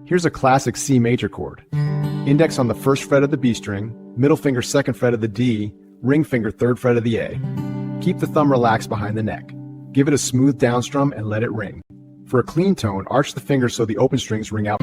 Here's a classic C major chord. Index on the first fret of the B string, middle finger second fret of the D, ring finger third fret of the A. Keep the thumb relaxed behind the neck. Give it a smooth down strum and let it ring. For a clean tone, arch the fingers so the open strings ring out.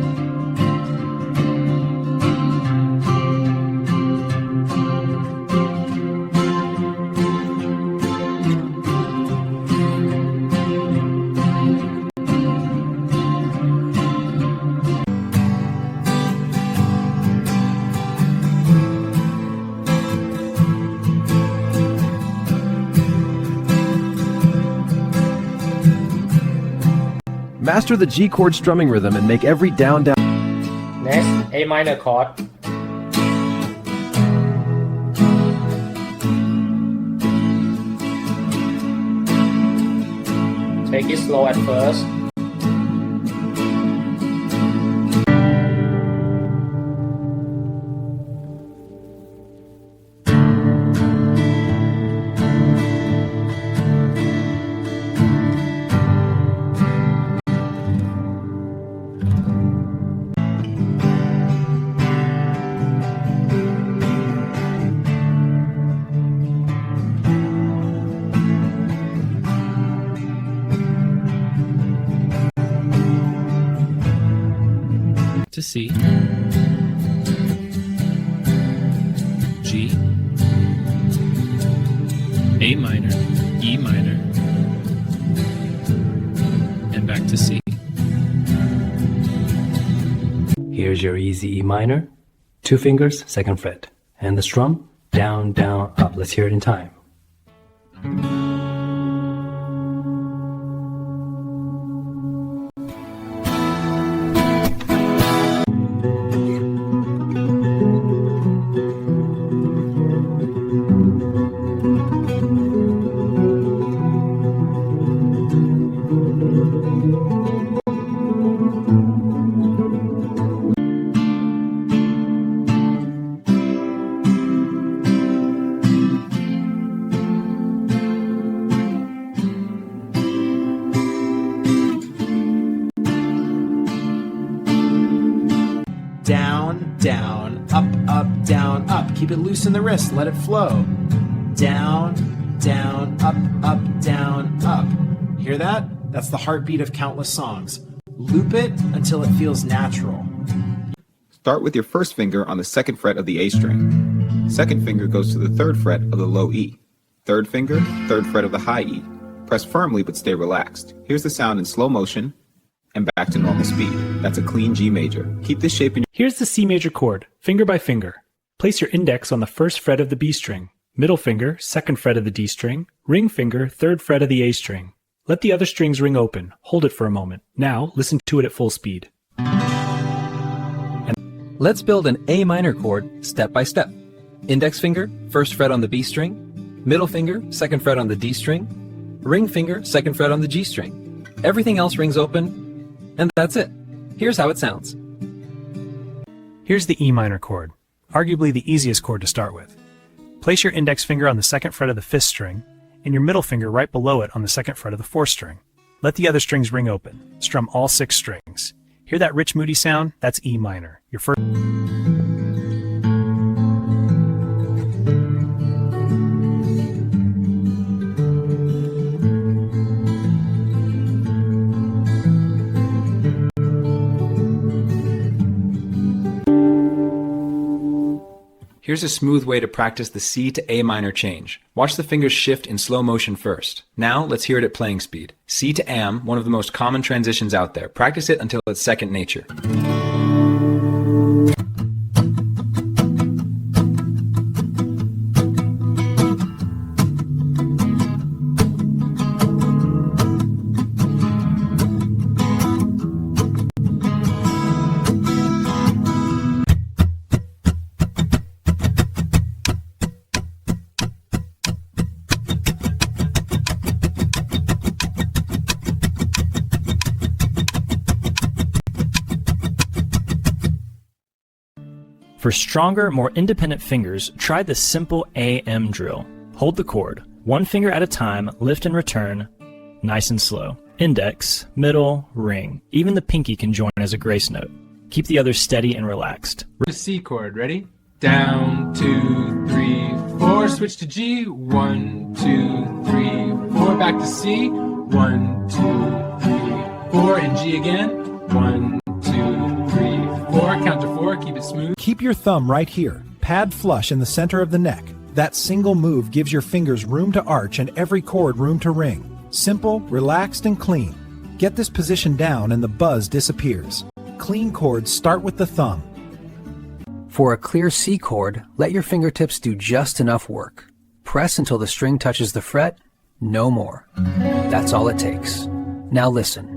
Master the G chord strumming rhythm and make every down. Next, A minor chord. Take it slow at first. To C, G, A minor, E minor, and back to C. Here's your easy E minor, 2 fingers, second fret, and the strum, down, down, up. Let's hear it in time. Down, down, up, down, up. Keep it loose in the wrist, let it flow. Down, down, up, down, up. Hear that? That's the heartbeat of countless songs. Loop it until it feels natural. Start with your first finger on the second fret of the A string. Second finger goes to the third fret of the low E. Third finger, third fret of the high E. Press firmly but stay relaxed. Here's the sound in slow motion and back to normal speed. That's a clean G major. Keep this shape in your... Here's the C major chord, finger by finger. Place your index on the first fret of the B string, middle finger, second fret of the D string, ring finger, third fret of the A string. Let the other strings ring open. Hold it for a moment. Now, listen to it at full speed. Let's build an A minor chord step by step. Index finger, first fret on the B string, middle finger, second fret on the D string, ring finger, second fret on the G string. Everything else rings open, and that's it. Here's how it sounds. Here's the E minor chord, arguably the easiest chord to start with. Place your index finger on the second fret of the 5th string, and your middle finger right below it on the second fret of the 4th string. Let the other strings ring open. Strum all 6 strings. Hear that rich, moody sound? That's E minor. Your first... Here's a smooth way to practice the C to A minor change. Watch the fingers shift in slow motion first. Now, let's hear it at playing speed. C to Am, one of the most common transitions out there. Practice it until it's second nature. For stronger, more independent fingers, try the simple AM drill. Hold the chord, one finger at a time, lift and return, nice and slow. Index, middle, ring. Even the pinky can join as a grace note. Keep the others steady and relaxed. The C chord, ready? Down, 2, 3, 4, switch to G, 1, 2, 3, 4, back to C, 1, 2, 3, 4, and G again, 1, 2, 3, 4, count to 4, keep it smooth. Keep your thumb right here, pad flush in the center of the neck. That single move gives your fingers room to arch and every chord room to ring. Simple, relaxed, and clean. Get this position down and the buzz disappears. Clean chords start with the thumb. For a clear C chord, let your fingertips do just enough work. Press until the string touches the fret, no more. That's all it takes. Now listen.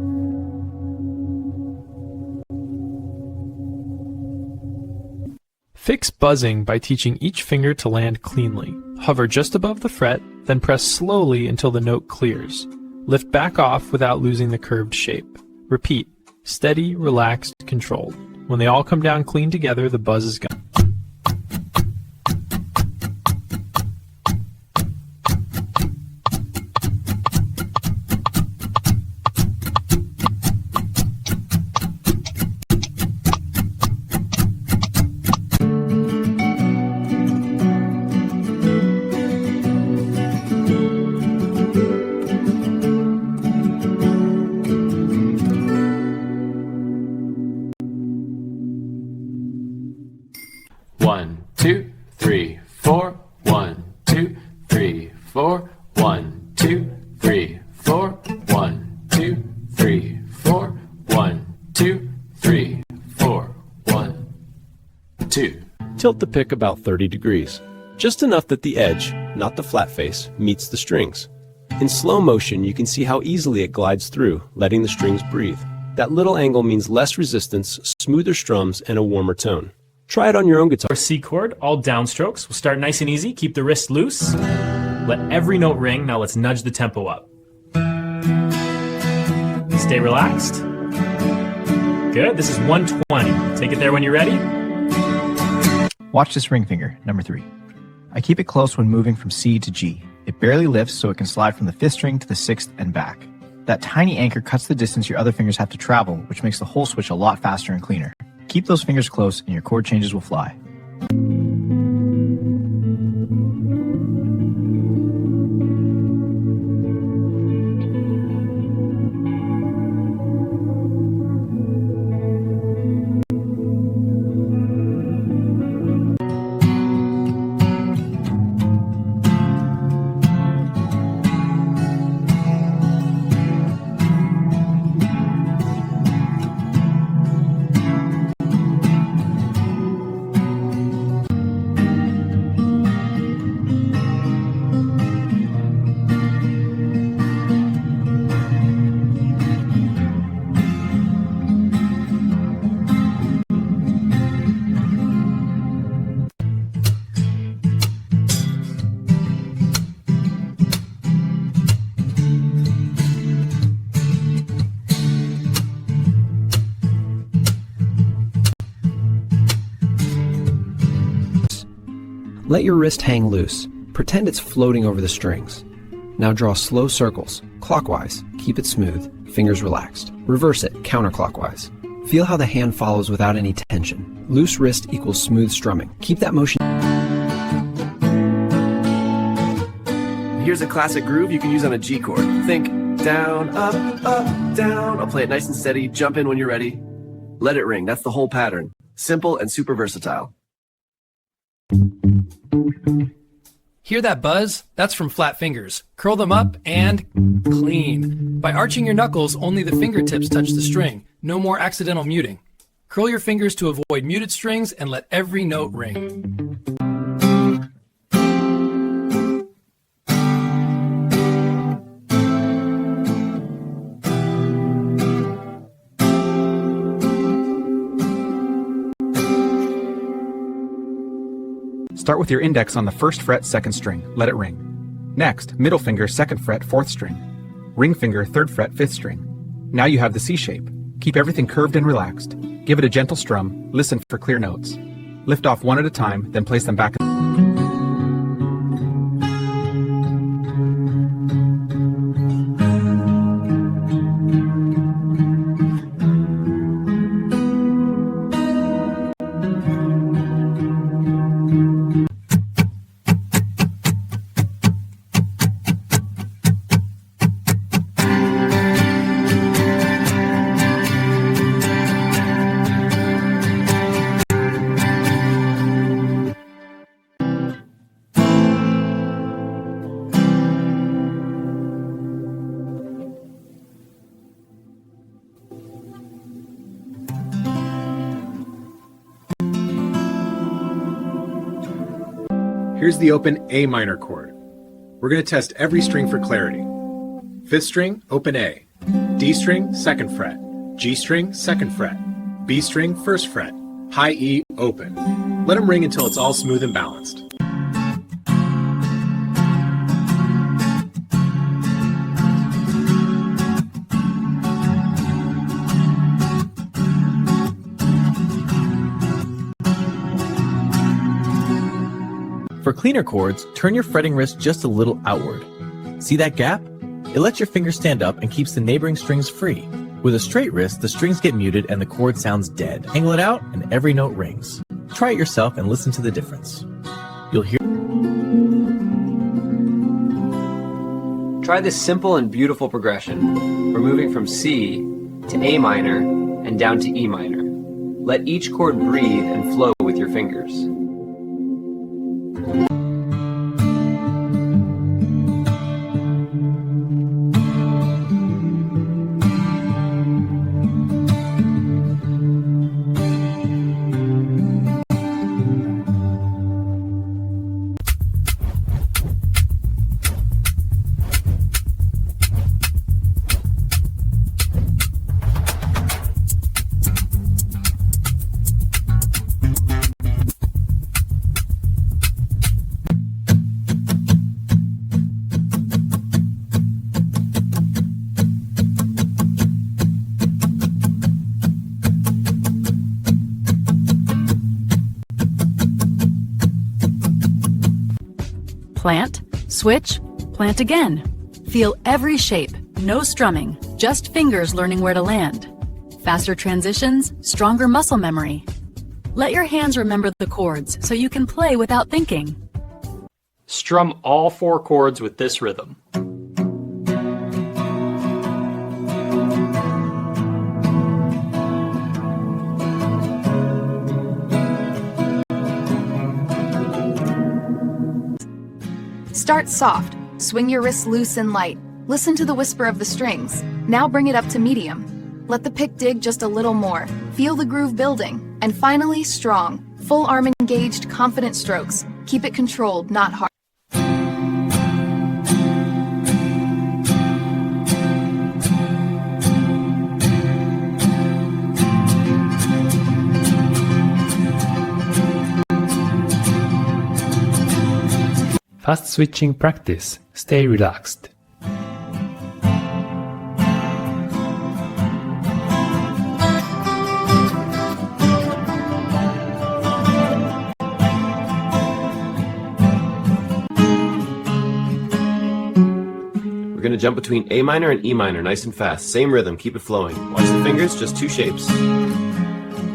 Fix buzzing by teaching each finger to land cleanly. Hover just above the fret, then press slowly until the note clears. Lift back off without losing the curved shape. Repeat. Steady, relaxed, controlled. When they all come down clean together, the buzz is gone. One, two, three, four. 1, 2, 3, 4. 1, 2, 3, 4. 1, 2, 3, 4. 1, 2, 3, 4. 1, 2. Tilt the pick about 30 degrees, just enough that the edge, not the flat face, meets the strings. In slow motion, you can see how easily it glides through, letting the strings breathe. That little angle means less resistance, smoother strums, and a warmer tone. Try it on your own guitar. C chord, all downstrokes. We'll start nice and easy. Keep the wrist loose. Let every note ring. Now let's nudge the tempo up. Stay relaxed. Good. This is 120. Take it there when you're ready. Watch this ring finger, number 3. I keep it close when moving from C to G. It barely lifts so it can slide from the 5th string to the 6th and back. That tiny anchor cuts the distance your other fingers have to travel, which makes the whole switch a lot faster and cleaner. Keep those fingers close and your chord changes will fly. Let your wrist hang loose. Pretend it's floating over the strings. Now draw slow circles, clockwise. Keep it smooth, fingers relaxed. Reverse it, counterclockwise. Feel how the hand follows without any tension. Loose wrist equals smooth strumming. Keep that motion. Here's a classic groove you can use on a G chord. Think down, up, down. I'll play it nice and steady. Jump in when you're ready. Let it ring. That's the whole pattern. Simple and super versatile. Hear that buzz? That's from flat fingers. Curl them up and clean. By arching your knuckles, only the fingertips touch the string. No more accidental muting. Curl your fingers to avoid muted strings and let every note ring. Start with your index on the 1st fret, 2nd string. Let it ring. Next, middle finger, 2nd fret, 4th string. Ring finger, 3rd fret, 5th string. Now you have the C shape. Keep everything curved and relaxed. Give it a gentle strum. Listen for clear notes. Lift off one at a time, then place them back. Here's the open A minor chord. We're going to test every string for clarity. 5th string, open A. D string, 2nd fret. G string, 2nd fret. B string, 1st fret. High E, open. Let them ring until it's all smooth and balanced. For cleaner chords, turn your fretting wrist just a little outward. See that gap? It lets your fingers stand up and keeps the neighboring strings free. With a straight wrist, the strings get muted and the chord sounds dead. Angle it out and every note rings. Try it yourself and listen to the difference. You'll hear. Try this simple and beautiful progression. We're moving from C to A minor and down to E minor. Let each chord breathe and flow with your fingers. Plant, switch, plant again. Feel every shape, no strumming, just fingers learning where to land. Faster transitions, stronger muscle memory. Let your hands remember the chords so you can play without thinking. Strum all 4 chords with this rhythm. Start soft. Swing your wrists loose and light. Listen to the whisper of the strings. Now bring it up to medium. Let the pick dig just a little more. Feel the groove building. And finally, strong. Full arm engaged, confident strokes. Keep it controlled, not hard. Fast switching practice. Stay relaxed. We're going to jump between A minor and E minor nice and fast. Same rhythm, keep it flowing. Watch the fingers, just 2 shapes.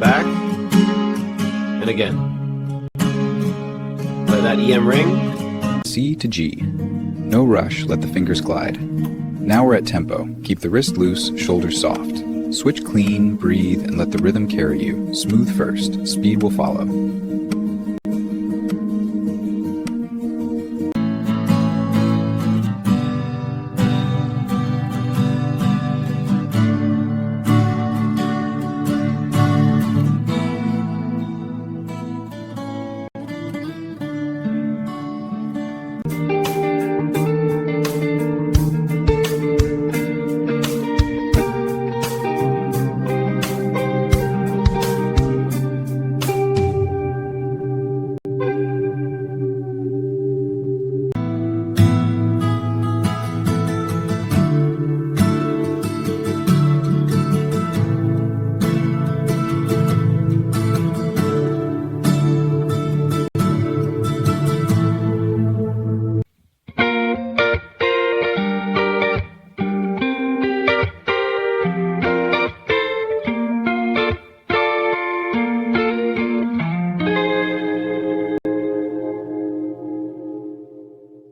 Back, and again. Let that EM ring. C to G. No rush, let the fingers glide. Now we're at tempo. Keep the wrist loose, shoulders soft. Switch clean, breathe, and let the rhythm carry you. Smooth first, speed will follow.